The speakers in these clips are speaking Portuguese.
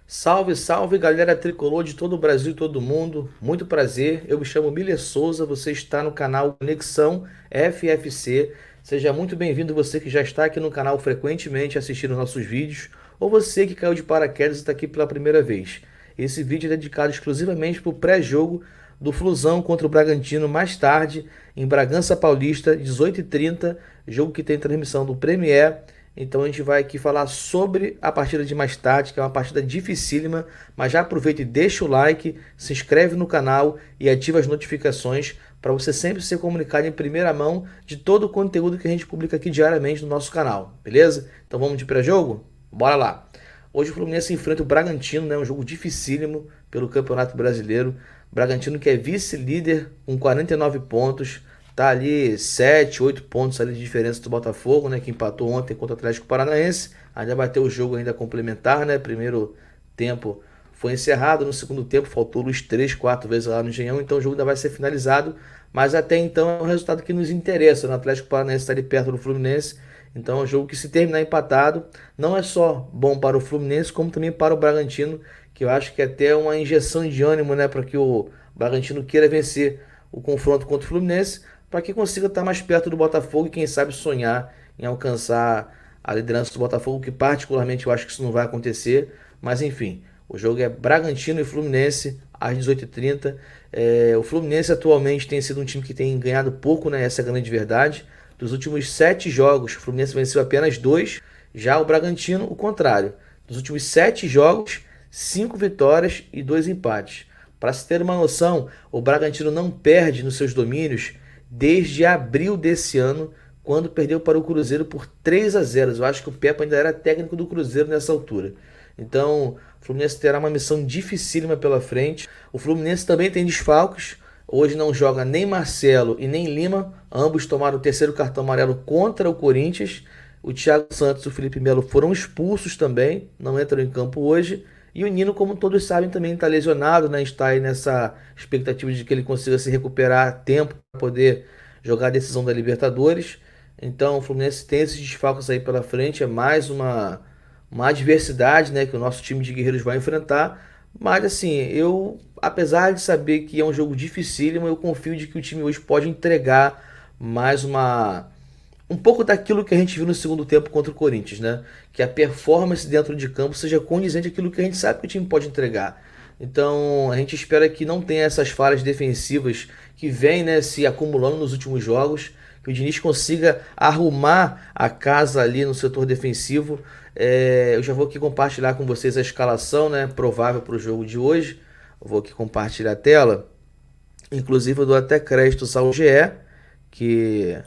Salve, salve galera tricolor de todo o Brasil e todo mundo. Muito prazer, eu me chamo Miller Souza, você está no canal Conexão FFC. Seja muito bem-vindo você que já está aqui no canal frequentemente assistindo nossos vídeos, ou você que caiu de paraquedas e está aqui pela primeira vez. Esse vídeo é dedicado exclusivamente para o pré-jogo do Flusão contra o Bragantino mais tarde, em Bragança Paulista, 18h30, jogo que tem transmissão do Premier. Então a gente vai aqui falar sobre a partida de mais tarde, que é uma partida dificílima, mas já aproveita e deixa o like, se inscreve no canal e ativa as notificações para você sempre ser comunicado em primeira mão de todo o conteúdo que a gente publica aqui diariamente no nosso canal, beleza? Então vamos de pré-jogo? Bora lá! Hoje o Fluminense enfrenta o Bragantino, né? Um jogo dificílimo pelo Campeonato Brasileiro. Bragantino que é vice-líder com 49 pontos, tá ali 7, 8 pontos ali de diferença do Botafogo, né, que empatou ontem contra o Atlético Paranaense. Ainda vai ter o jogo ainda complementar, né? Primeiro tempo foi encerrado, no segundo tempo faltou luz 3, 4 vezes lá no Engenhão, então o jogo ainda vai ser finalizado, mas até então é um resultado que nos interessa, né? O Atlético Paranaense está ali perto do Fluminense, então é um jogo que, se terminar empatado, não é só bom para o Fluminense, como também para o Bragantino, que eu acho que é até uma injeção de ânimo, né, para que o Bragantino queira vencer o confronto contra o Fluminense, para que consiga estar mais perto do Botafogo e quem sabe sonhar em alcançar a liderança do Botafogo, que particularmente eu acho que isso não vai acontecer, mas enfim, o jogo é Bragantino e Fluminense às 18h30. O Fluminense atualmente tem sido um time que tem ganhado pouco, né? Essa é a grande verdade. Dos últimos 7 jogos, o Fluminense venceu apenas 2, já o Bragantino o contrário. Dos últimos 7 jogos, 5 vitórias e 2 empates. Para se ter uma noção, o Bragantino não perde nos seus domínios desde abril desse ano, quando perdeu para o Cruzeiro por 3-0. Eu acho que o Pepa ainda era técnico do Cruzeiro nessa altura. Então, o Fluminense terá uma missão dificílima pela frente. O Fluminense também tem desfalques. Hoje não joga nem Marcelo e nem Lima. Ambos tomaram o terceiro cartão amarelo contra o Corinthians. O Thiago Santos e o Felipe Melo foram expulsos também, não entram em campo hoje. E o Nino, como todos sabem, também está lesionado, né? Está aí nessa expectativa de que ele consiga se recuperar a tempo para poder jogar a decisão da Libertadores. Então o Fluminense tem esses desfalques aí pela frente, é mais uma adversidade, né, que o nosso time de guerreiros vai enfrentar. Mas assim, eu, apesar de saber que é um jogo dificílimo, eu confio de que o time hoje pode entregar mais um pouco daquilo que a gente viu no segundo tempo contra o Corinthians, né? Que a performance dentro de campo seja condizente àquilo que a gente sabe que o time pode entregar. Então a gente espera que não tenha essas falhas defensivas que vêm, né, se acumulando nos últimos jogos, que o Diniz consiga arrumar a casa ali no setor defensivo. Eu já vou aqui compartilhar com vocês a escalação, né, provável para o jogo de hoje. Eu vou aqui compartilhar a tela. Inclusive eu dou até crédito ao GE, que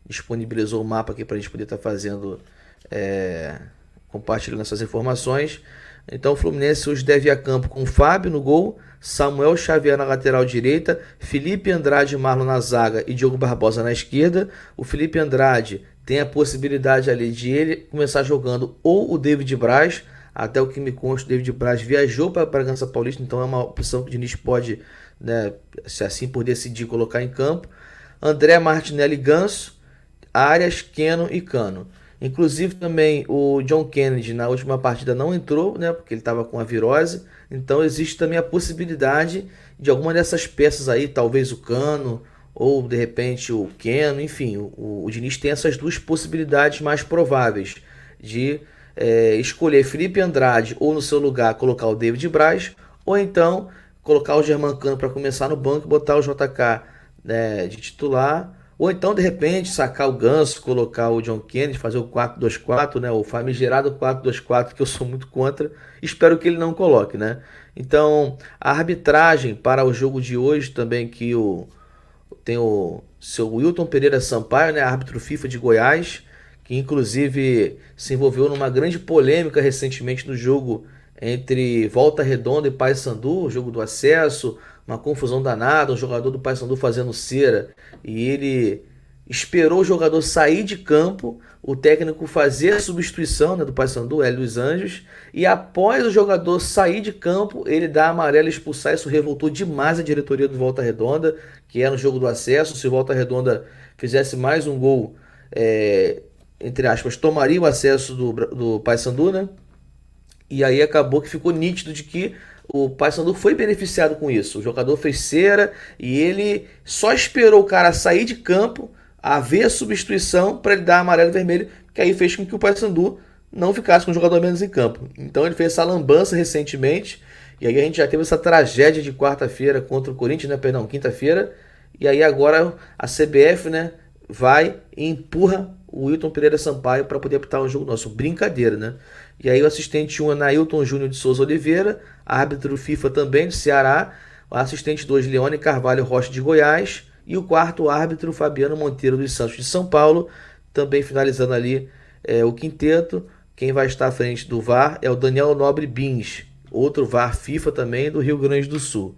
disponibilizou o mapa aqui para a gente poder estar fazendo, é, compartilhando essas informações. Então o Fluminense hoje deve ir a campo com o Fábio no gol, Samuel Xavier na lateral direita, Felipe Andrade e Marlon na zaga e Diogo Barbosa na esquerda. O Felipe Andrade tem a possibilidade ali de ele começar jogando ou o David Braz. Até o que me consta, o David Braz viajou para Bragança Paulista, então é uma opção que o Diniz pode, né, se assim por decidir, colocar em campo. André Martinelli Ganso, Arias, Keno e Cano. Inclusive também o John Kennedy na última partida não entrou, né, porque ele estava com a virose. Então existe também a possibilidade de alguma dessas peças aí, talvez o Cano ou de repente o Keno, enfim, o Diniz tem essas duas possibilidades mais prováveis de escolher Felipe Andrade ou no seu lugar colocar o David Braz, ou então colocar o Germancano para começar no banco e botar o JK, né, de titular, ou então de repente sacar o Ganso, colocar o John Kennedy, fazer o 4-2-4, né, o famigerado 4-2-4 que eu sou muito contra, espero que ele não coloque, né? Então a arbitragem para o jogo de hoje também, que tem o seu Wilton Pereira Sampaio, né, árbitro FIFA de Goiás, que inclusive se envolveu numa grande polêmica recentemente no jogo entre Volta Redonda e Paysandu, o jogo do acesso, uma confusão danada, um jogador do Paysandu fazendo cera, e ele esperou o jogador sair de campo, o técnico fazer a substituição, né, do Paysandu, Hélio dos Anjos, e após o jogador sair de campo, ele dá amarelo e expulsar. Isso revoltou demais a diretoria do Volta Redonda, que era no jogo do acesso. Se o Volta Redonda fizesse mais um gol, é, entre aspas, tomaria o acesso do Paysandu, né? E aí acabou que ficou nítido de que o Paysandu foi beneficiado com isso. O jogador fez cera e ele só esperou o cara sair de campo, haver a substituição para ele dar amarelo e vermelho, que aí fez com que o Paysandu não ficasse com o jogador menos em campo. Então ele fez essa lambança recentemente, e aí a gente já teve essa tragédia de quarta-feira contra o Corinthians, né? Perdão, quinta-feira. E aí agora a CBF, né, vai e empurra o Wilton Pereira Sampaio para poder apitar um jogo nosso. Brincadeira, né? E aí o assistente 1 é Nailton Júnior de Souza Oliveira, árbitro FIFA também do Ceará, o assistente 2 Leone Carvalho Rocha de Goiás e o quarto árbitro Fabiano Monteiro dos Santos de São Paulo, também finalizando ali o quinteto. Quem vai estar à frente do VAR é o Daniel Nobre Bins, outro VAR FIFA também do Rio Grande do Sul.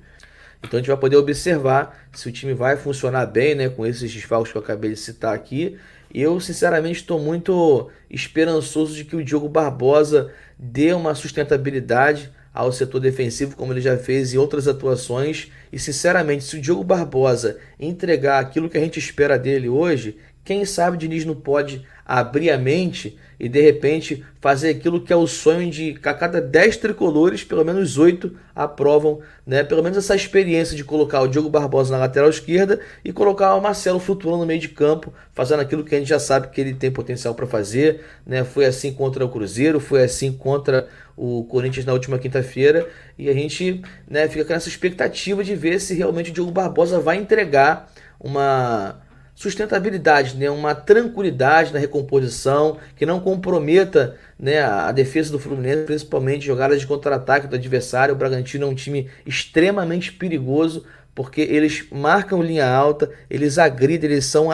Então a gente vai poder observar se o time vai funcionar bem, né, com esses desfalques que eu acabei de citar aqui. Eu, sinceramente, estou muito esperançoso de que o Diogo Barbosa dê uma sustentabilidade ao setor defensivo, como ele já fez em outras atuações. E, sinceramente, se o Diogo Barbosa entregar aquilo que a gente espera dele hoje, quem sabe o Diniz não pode abrir a mente e de repente fazer aquilo que é o sonho de que a cada 10 tricolores, pelo menos 8 aprovam, né? Pelo menos essa experiência de colocar o Diogo Barbosa na lateral esquerda e colocar o Marcelo flutuando no meio de campo, fazendo aquilo que a gente já sabe que ele tem potencial para fazer, né? Foi assim contra o Cruzeiro, foi assim contra o Corinthians na última quinta-feira, e a gente, né, fica com essa expectativa de ver se realmente o Diogo Barbosa vai entregar uma sustentabilidade, né, uma tranquilidade na recomposição, que não comprometa, né, a defesa do Fluminense, principalmente jogadas de contra-ataque do adversário. O Bragantino é um time extremamente perigoso, porque eles marcam linha alta, eles agridem, eles são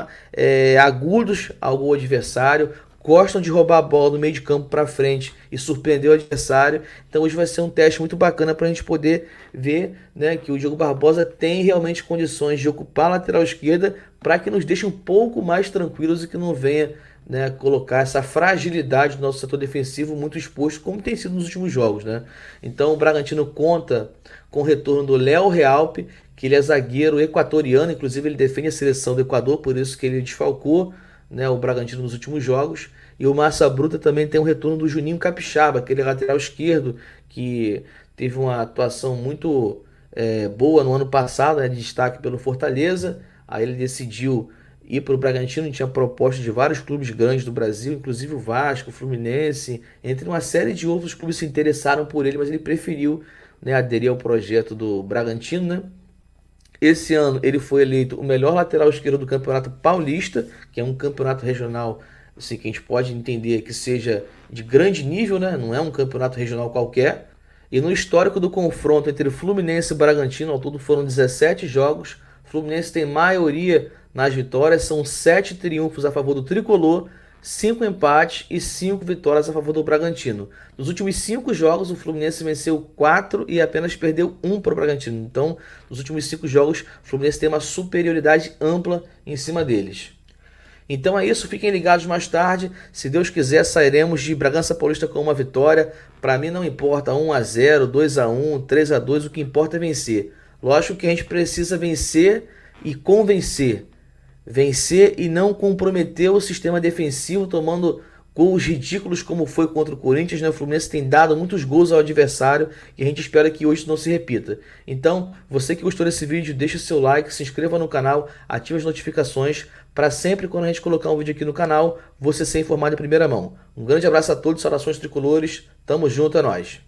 agudos ao gol adversário, gostam de roubar a bola do meio de campo para frente e surpreender o adversário. Então hoje vai ser um teste muito bacana para a gente poder ver, né, que o Diogo Barbosa tem realmente condições de ocupar a lateral esquerda, para que nos deixe um pouco mais tranquilos e que não venha, né, colocar essa fragilidade do nosso setor defensivo muito exposto, como tem sido nos últimos jogos, né? Então o Bragantino conta com o retorno do Léo Realpe, que ele é zagueiro equatoriano, inclusive ele defende a seleção do Equador, por isso que ele desfalcou, né, o Bragantino nos últimos jogos. E o Massa Bruta também tem o retorno do Juninho Capixaba, aquele lateral esquerdo que teve uma atuação muito boa no ano passado, né, de destaque pelo Fortaleza. Aí ele decidiu ir para o Bragantino, tinha proposta de vários clubes grandes do Brasil, inclusive o Vasco, o Fluminense, entre uma série de outros clubes se interessaram por ele, mas ele preferiu, né, aderir ao projeto do Bragantino, né? Esse ano ele foi eleito o melhor lateral esquerdo do Campeonato Paulista, que é um campeonato regional, assim, que a gente pode entender que seja de grande nível, né? Não é um campeonato regional qualquer. E no histórico do confronto entre Fluminense e Bragantino, ao todo foram 17 jogos. O Fluminense tem maioria nas vitórias, são 7 triunfos a favor do Tricolor, 5 empates e 5 vitórias a favor do Bragantino. Nos últimos 5 jogos, o Fluminense venceu 4 e apenas perdeu 1 para o Bragantino. Então, nos últimos 5 jogos, o Fluminense tem uma superioridade ampla em cima deles. Então é isso, fiquem ligados mais tarde. Se Deus quiser, sairemos de Bragança Paulista com uma vitória. Para mim não importa 1-0, 2-1, 3-2, o que importa é vencer. Lógico que a gente precisa vencer e convencer. Vencer e não comprometer o sistema defensivo tomando gols ridículos como foi contra o Corinthians, né? O Fluminense tem dado muitos gols ao adversário e a gente espera que hoje não se repita. Então, você que gostou desse vídeo, deixa o seu like, se inscreva no canal, ative as notificações para sempre quando a gente colocar um vídeo aqui no canal, você ser informado em primeira mão. Um grande abraço a todos, saudações tricolores, tamo junto, é nóis.